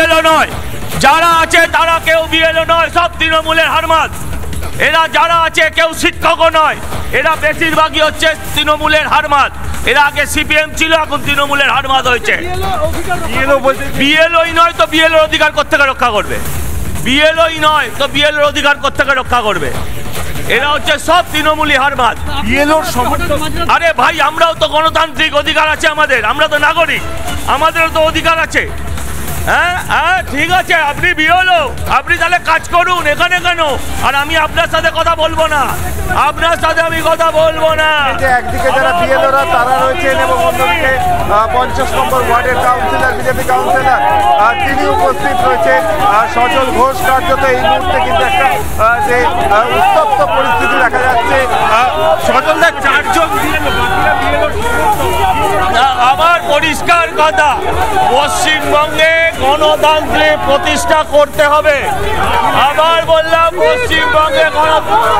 BLO নয়, যারা আছে তারা কেউ বিএলও নয়, সব তৃণমূলের হারমাদ। এরা যারা আছে কেউ শিক্ষকও নয়, এরা বেশিরভাগই হচ্ছে তৃণমূলের হারমাদ। এরা আগে সিপিএম ছিল, এখন তৃণমূলের হারমাদ হয়েছে। বিএলওই নয় তো বিএলওর অধিকার কোত্থেকে রক্ষা করবে? বিএলওই নয় তো বিএলওর অধিকার কোত্থেকে রক্ষা করবে? এরা হচ্ছে সব তৃণমূলী হারমাদ। বিএলওর সমর্থন। আরে ভাই, আমরাও তো গণতান্ত্রিক অধিকার আছে আমাদের, আমরা তো নাগরিক, আমাদেরও তো অধিকার আছে। হ্যাঁ হ্যাঁ, ঠিক আছে, আপনি বিএলও, আপনি তাহলে কাজ করুন এখানে কেন? আর আমি আপনার সাথে কথা বলবো না, আপনার সাথে আমি কথা বলবো না। একদিকে যারা বিএলওরা তারা রয়েছেন এবং অন্যদিকে 50 নম্বর ওয়ার্ডের কাউন্সিলর, বিজেপি কাউন্সিলর, তিনি উপস্থিত রয়েছেন। সজল ঘোষ কার্যত এই মুহূর্তে কিন্তু একটা যে উত্তপ্ত পরিস্থিতি দেখা যাচ্ছে। সজলদার 4 জন আবার পরিষ্কার কথা, পশ্চিমবঙ্গে গণতন্ত্রের প্রতিষ্ঠা করতে হবে। আবার বললাম, পশ্চিমবঙ্গে গণতন্ত্র